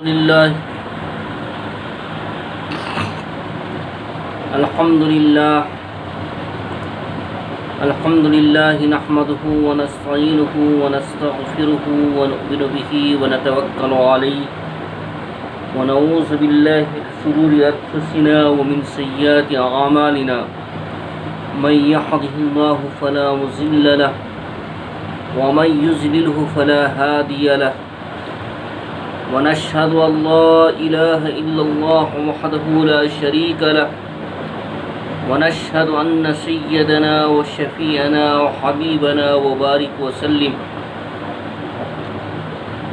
لله الحمد لله نحمده ونستعينه ونستغفره ونؤمن به ونتوكل عليه ونعوذ بالله من شرور أنفسنا ومن سيئات أعمالنا من يهده الله فلا مضل له ومن يضلل فلا هادي له ونشهد أن لا إله إلا الله وحده لا شريك له ونشهد أن سيدنا وشفيعنا وحبيبنا وبارك وسلم.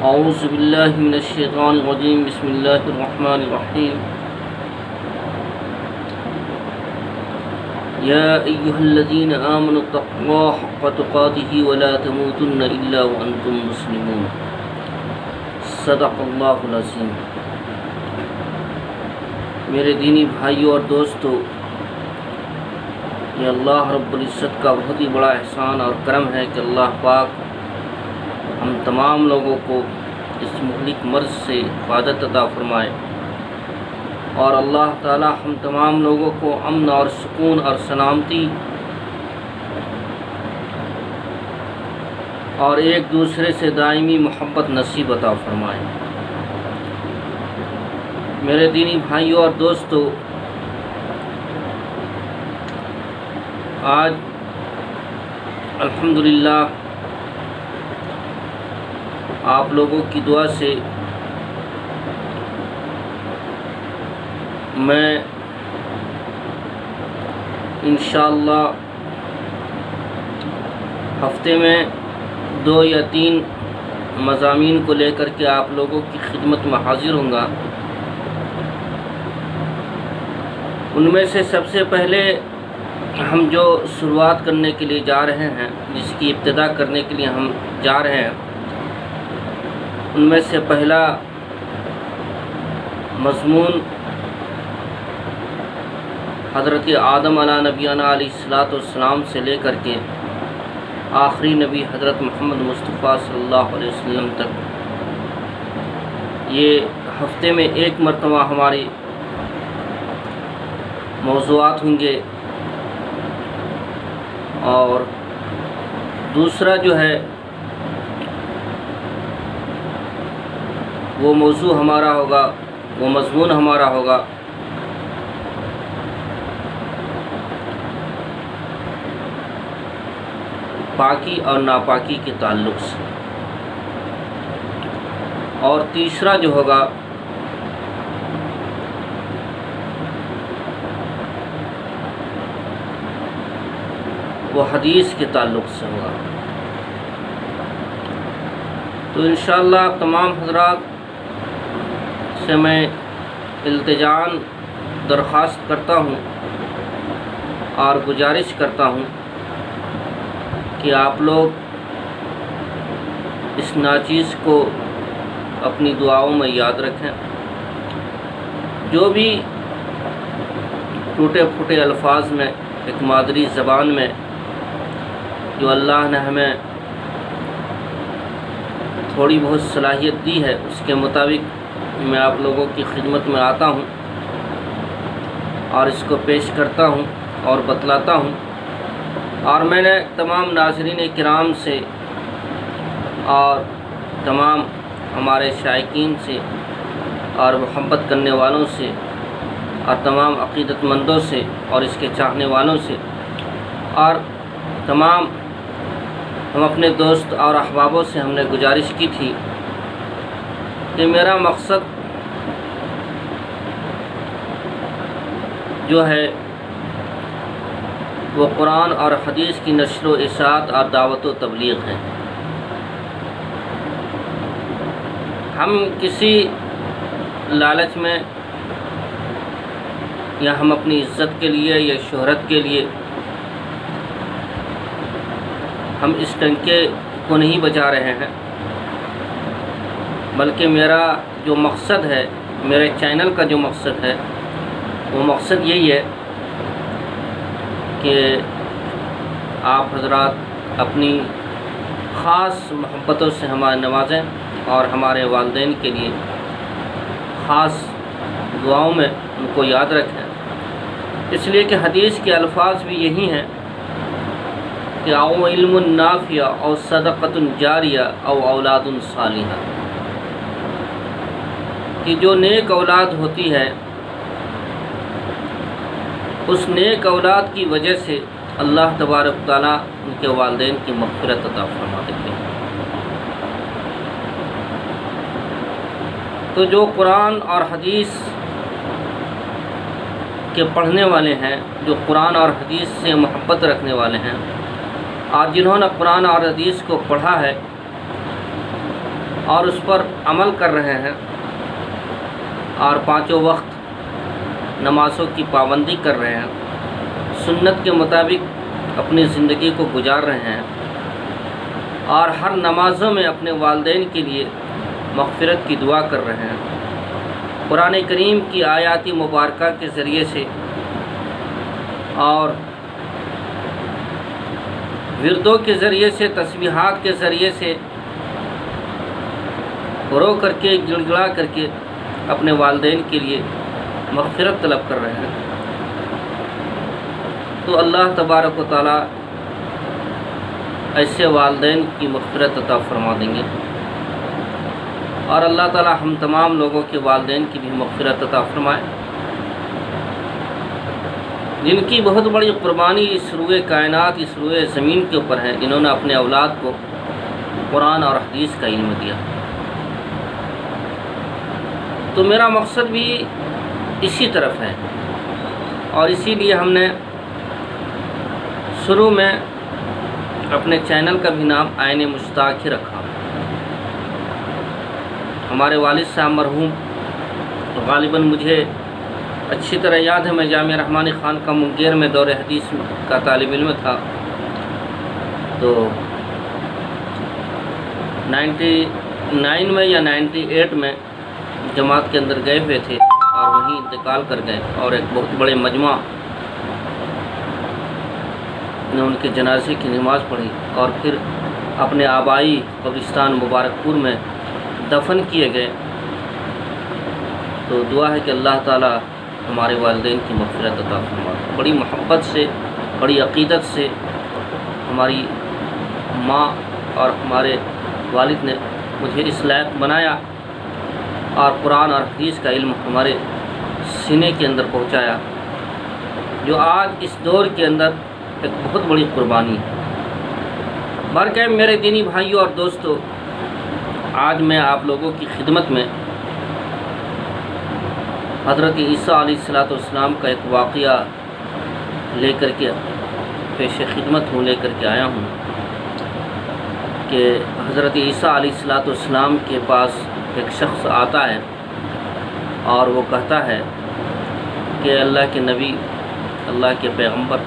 أعوذ بالله من الشيطان الرجيم. بسم الله الرحمن الرحيم. يا أيها الذين آمنوا اتقوا الله حق تقاته ولا تموتن إلا وأنتم مسلمون. صدق اللہ العظیم. میرے دینی بھائیوں اور دوستو، یہ اللہ رب العزت کا بہت ہی بڑا احسان اور کرم ہے کہ اللہ پاک ہم تمام لوگوں کو اس مہلک مرض سے حفاظت عطا فرمائے، اور اللہ تعالی ہم تمام لوگوں کو امن اور سکون اور سلامتی اور ایک دوسرے سے دائمی محبت نصیب عطا فرمائے. میرے دینی بھائیوں اور دوستو، آج الحمدللہ آپ لوگوں کی دعا سے میں انشاءاللہ ہفتے میں 2 یا 3 مضامین کو لے کر کے آپ لوگوں کی خدمت میں حاضر ہوں گا. ان میں سے سب سے پہلے ہم جو شروعات کرنے کے لیے جا رہے ہیں، جس کی ابتدا کرنے کے لیے ہم جا رہے ہیں، ان میں سے پہلا مضمون حضرت آدم علیہ نبینا علیہ السلام سے لے کر کے آخری نبی حضرت محمد مصطفیٰ صلی اللہ علیہ وسلم تک، یہ ہفتے میں 1 مرتبہ ہماری موضوعات ہوں گے. اور دوسرا جو ہے وہ موضوع ہمارا ہوگا، وہ مضمون ہمارا ہوگا پاکی اور ناپاکی کے تعلق سے. اور تیسرا جو ہوگا وہ حدیث کے تعلق سے ہوگا. تو انشاءاللہ تمام حضرات سے میں التجاً درخواست کرتا ہوں اور گزارش کرتا ہوں کہ آپ لوگ اس ناچیز کو اپنی دعاؤں میں یاد رکھیں. جو بھی ٹوٹے پھوٹے الفاظ میں ایک مادری زبان میں جو اللہ نے ہمیں تھوڑی بہت صلاحیت دی ہے، اس کے مطابق میں آپ لوگوں کی خدمت میں آتا ہوں اور اس کو پیش کرتا ہوں اور بتلاتا ہوں. اور میں نے تمام ناظرین کرام سے اور تمام ہمارے شائقین سے اور محبت کرنے والوں سے اور تمام عقیدت مندوں سے اور اس کے چاہنے والوں سے اور تمام ہم اپنے دوست اور احبابوں سے ہم نے گزارش کی تھی کہ میرا مقصد جو ہے وہ قرآن اور حدیث کی نشر و اشاعت اور دعوت و تبلیغ ہے. ہم کسی لالچ میں یا ہم اپنی عزت کے لیے یا شہرت کے لیے ہم اس ٹنکے کو نہیں بجا رہے ہیں، بلکہ میرا جو مقصد ہے، میرے چینل کا جو مقصد ہے، وہ مقصد یہی ہے کہ آپ حضرات اپنی خاص محبتوں سے ہمارے نوازیں اور ہمارے والدین کے لیے خاص دعاؤں میں ان کو یاد رکھیں، اس لیے کہ حدیث کے الفاظ بھی یہی ہیں کہ او علم نافع او صدقۃ جاریہ او اولاد صالحہ، کہ جو نیک اولاد ہوتی ہے اس نیک اولاد کی وجہ سے اللہ تبارک و تعالیٰ ان کے والدین کی مغفرت عطا فرما دیتے ہیں۔ تو جو قرآن اور حدیث کے پڑھنے والے ہیں، جو قرآن اور حدیث سے محبت رکھنے والے ہیں، اور جنہوں نے قرآن اور حدیث کو پڑھا ہے اور اس پر عمل کر رہے ہیں اور پانچوں وقت نمازوں کی پابندی کر رہے ہیں، سنت کے مطابق اپنی زندگی کو گزار رہے ہیں، اور ہر نمازوں میں اپنے والدین کے لیے مغفرت کی دعا کر رہے ہیں، قرآن کریم کی آیات مبارکہ کے ذریعے سے اور وردوں کے ذریعے سے، تسبیحات کے ذریعے سے رو کر کے، گڑ گڑا کر کے اپنے والدین کے لیے مغفرت طلب کر رہے ہیں، تو اللہ تبارک و تعالیٰ ایسے والدین کی مغفرت عطا فرما دیں گے، اور اللہ تعالیٰ ہم تمام لوگوں کے والدین کی بھی مغفرت عطا فرمائے، جن کی بہت بڑی قربانی اس روئے کائنات، اس روئے زمین کے اوپر ہے، جنہوں نے اپنے اولاد کو قرآن اور حدیث کا علم دیا۔ تو میرا مقصد بھی اسی طرف ہے، اور اسی لیے ہم نے شروع میں اپنے چینل کا بھی نام عین مشتاق ہی رکھا۔ ہمارے والد صاحب مرحوم، غالباً مجھے اچھی طرح یاد ہے، میں جامعہ رحمانی خان کا منگیر میں دور حدیث کا طالب علم تھا، تو 99 میں یا 98 میں جماعت کے اندر گئے ہوئے تھے اور وہیں انتقال کر گئے، اور ایک بہت بڑے مجمع نے ان کے جنازے کی نماز پڑھی، اور پھر اپنے آبائی قبرستان مبارک پور میں دفن کیے گئے۔ تو دعا ہے کہ اللہ تعالیٰ ہمارے والدین کی مغفرت عطا فرمائے۔ بڑی محبت سے، بڑی عقیدت سے ہماری ماں اور ہمارے والد نے مجھے اس لائق بنایا، اور قرآن اور حدیث کا علم ہمارے سینے کے اندر پہنچایا، جو آج اس دور کے اندر ایک بہت بڑی قربانی ہے۔ برکہ میرے دینی بھائیوں اور دوستو، آج میں آپ لوگوں کی خدمت میں حضرت عیسیٰ علیہ السلام کا ایک واقعہ لے کر کے پیش خدمت لے کر کے آیا ہوں، کہ حضرت عیسیٰ علیہ السلام کے پاس ایک شخص آتا ہے اور وہ کہتا ہے کہ اللہ کے نبی، اللہ کے پیغمبر،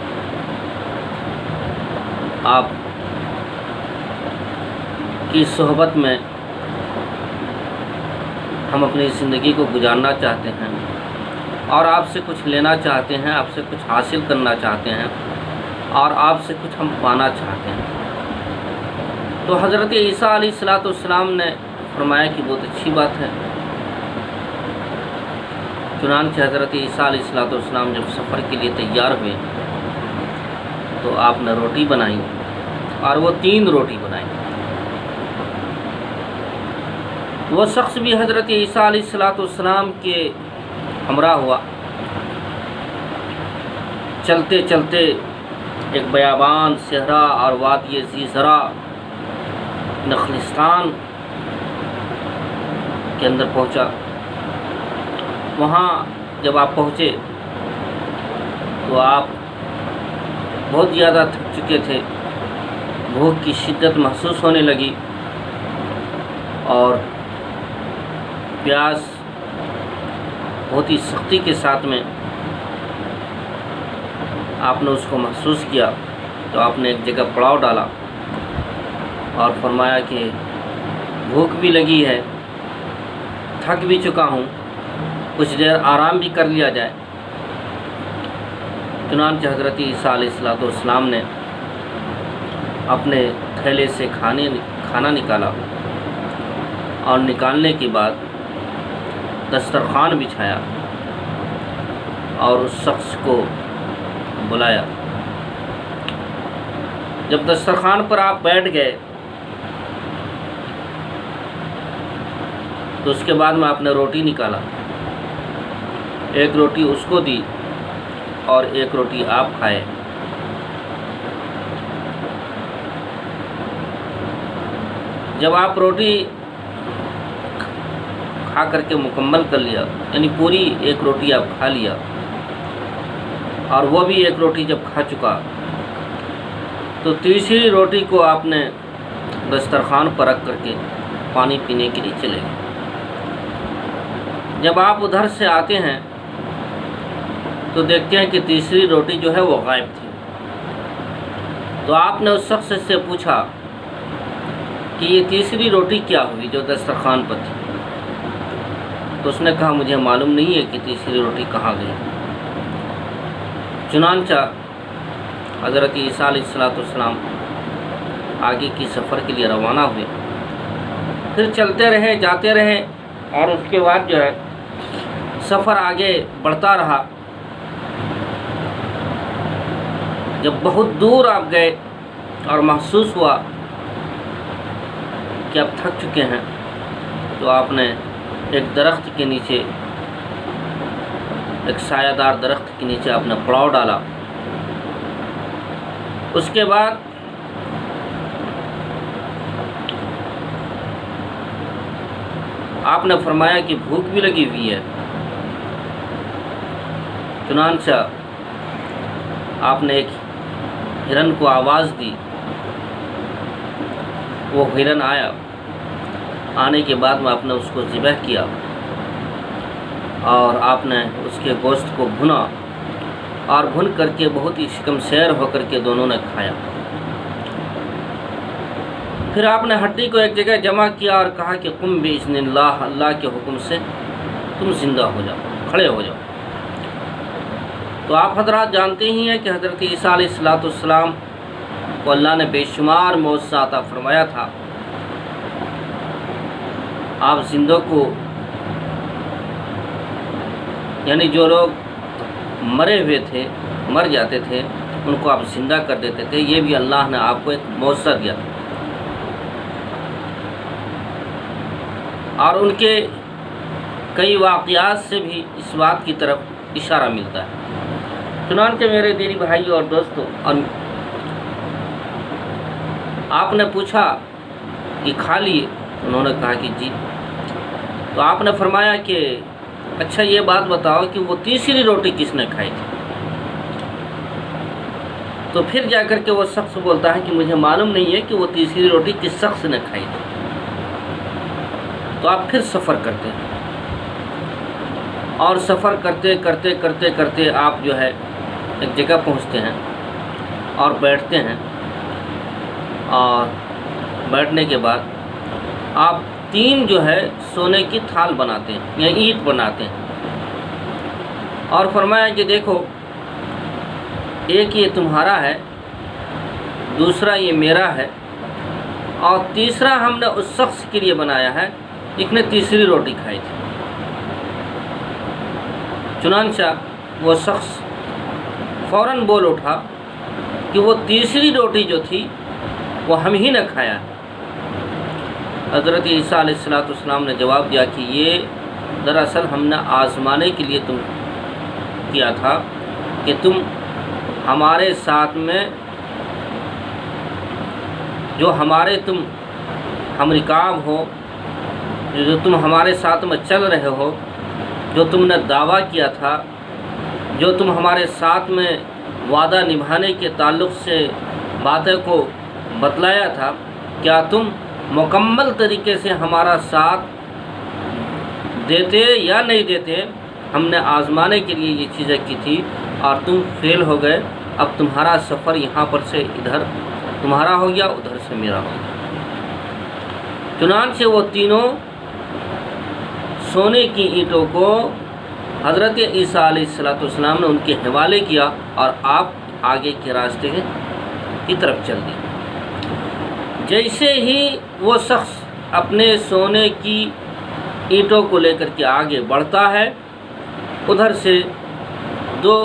آپ کی صحبت میں ہم اپنی زندگی کو گزارنا چاہتے ہیں، اور آپ سے کچھ لینا چاہتے ہیں، آپ سے کچھ حاصل کرنا چاہتے ہیں، اور آپ سے کچھ ہم پانا چاہتے ہیں۔ تو حضرت عیسیٰ علیہ السلام نے فرمایا کہ بہت اچھی بات ہے۔ چنانچہ حضرت عیسیٰ علیہ السلام جب سفر کے لیے تیار ہوئے تو آپ نے روٹی بنائی، اور وہ 3 روٹی بنائی۔ وہ شخص بھی حضرت عیسیٰ علیہ السلام کے ہمراہ ہوا۔ چلتے چلتے ایک بیابان، صحرا اور وادی ذی زرع نخلستان کے اندر پہنچا۔ وہاں جب آپ پہنچے تو آپ بہت زیادہ تھک چکے تھے، بھوک کی شدت محسوس ہونے لگی، اور پیاس بہت ہی سختی کے ساتھ میں آپ نے اس کو محسوس کیا۔ تو آپ نے ایک جگہ پڑاؤ ڈالا اور فرمایا کہ بھوک بھی لگی ہے، تھک بھی چکا ہوں، کچھ دیر آرام بھی کر لیا جائے۔ چنانچہ حضرت عیسیٰ علیہ السلام نے اپنے تھیلے سے کھانا نکالا، اور نکالنے کے بعد دسترخوان بچھایا اور اس شخص کو بلایا۔ جب دسترخوان پر آپ بیٹھ گئے تو اس کے بعد میں آپ نے روٹی نکالا، ایک روٹی اس کو دی اور ایک روٹی آپ کھائے۔ جب آپ روٹی کھا کر کے مکمل کر لیا، یعنی پوری ایک روٹی آپ کھا لیا اور وہ بھی ایک روٹی جب کھا چکا تو تیسری روٹی کو آپ نے دسترخوان پر رکھ کر کے پانی پینے کے لیے چلے گئے۔ جب آپ ادھر سے آتے ہیں تو دیکھتے ہیں کہ تیسری روٹی جو ہے وہ غائب تھی۔ تو آپ نے اس شخص سے پوچھا کہ یہ تیسری روٹی کیا ہوئی جو دسترخوان پر تھی؟ تو اس نے کہا مجھے معلوم نہیں ہے کہ تیسری روٹی کہاں گئی۔ چنانچہ حضرت عیسیٰ علیہ السلام آگے کی سفر کے لیے روانہ ہوئے، پھر چلتے رہے، جاتے رہے، اور اس کے بعد جو ہے سفر آگے بڑھتا رہا۔ جب بہت دور آپ گئے اور محسوس ہوا کہ اب تھک چکے ہیں تو آپ نے ایک درخت کے نیچے، ایک سایہ دار درخت کے نیچے آپ نے پڑاؤ ڈالا۔ اس کے بعد آپ نے فرمایا کہ بھوک بھی لگی ہوئی ہے، چنانچہ آپ نے ایک ہرن کو آواز دی، وہ ہرن آیا، آنے کے بعد میں آپ نے اس کو ذبح کیا اور آپ نے اس کے گوشت کو بھنا اور بھن کر کے بہت ہی شکم سیر ہو کر کے دونوں نے کھایا۔ پھر آپ نے ہڈی کو ایک جگہ جمع کیا اور کہا کہ قم باذن اللہ، اللہ کے حکم سے تم زندہ ہو جاؤ، کھڑے ہو جاؤ۔ تو آپ حضرات جانتے ہی ہیں کہ حضرت عیسیٰ علیہ السلام کو اللہ نے بے شمار معجزات عطا فرمایا تھا۔ آپ زندوں کو، یعنی جو لوگ مرے ہوئے تھے، مر جاتے تھے، ان کو آپ زندہ کر دیتے تھے۔ یہ بھی اللہ نے آپ کو ایک معجزہ دیا تھا، اور ان کے کئی واقعات سے بھی اس بات کی طرف اشارہ ملتا ہے۔ چنانچہ میرے دینی بھائیوں اور دوستوں، اور آپ نے پوچھا کہ کھا لیے؟ انہوں نے کہا کہ جی۔ تو آپ نے فرمایا کہ اچھا یہ بات بتاؤ کہ وہ تیسری روٹی کس نے کھائی تھی؟ تو پھر جا کر کے وہ شخص بولتا ہے کہ مجھے معلوم نہیں ہے کہ وہ تیسری روٹی کس شخص نے کھائی تھی۔ تو آپ پھر سفر کرتے ہیں، اور سفر کرتے کرتے کرتے کرتے آپ جو ہے ایک جگہ پہنچتے ہیں اور بیٹھتے ہیں، اور بیٹھنے کے بعد آپ 3 جو ہے سونے کی تھال بناتے ہیں یا اینٹ بناتے ہیں، اور فرمایا کہ دیکھو ایک یہ تمہارا ہے، دوسرا یہ میرا ہے، اور تیسرا ہم نے اس شخص کے لیے بنایا ہے ایک نے تیسری روٹی کھائی تھی۔ چنانچہ وہ شخص فوراً بول اٹھا کہ وہ تیسری روٹی جو تھی وہ ہم ہی نے کھایا ہے۔ حضرت عیسیٰ علیہ السلام نے جواب دیا کہ یہ دراصل ہم نے آزمانے کے لیے تم کیا تھا کہ تم ہمارے ساتھ میں جو ہم رکاب ہو، جو تم ہمارے ساتھ میں چل رہے ہو، جو تم نے دعویٰ کیا تھا، جو تم ہمارے ساتھ میں وعدہ نبھانے کے تعلق سے باتیں کو بتلایا تھا، کیا تم مکمل طریقے سے ہمارا ساتھ دیتے یا نہیں دیتے؟ ہم نے آزمانے کے لیے یہ چیزیں کی تھی اور تم فیل ہو گئے۔ اب تمہارا سفر یہاں پر سے ادھر تمہارا ہو گیا، ادھر سے میرا ہو گیا۔ چنانچہ وہ تینوں سونے کی اینٹوں کو حضرت عیسیٰ علیہ السلام نے ان کے حوالے کیا اور آپ آگے کے راستے کی طرف چل دیے۔ جیسے ہی وہ شخص اپنے سونے کی اینٹوں کو لے کر کے آگے بڑھتا ہے، ادھر سے 2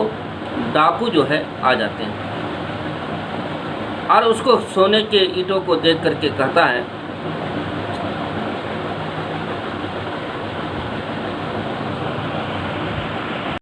ڈاکو جو ہے آ جاتے ہیں اور اس کو سونے کے اینٹوں کو دیکھ کر کے کہتا ہے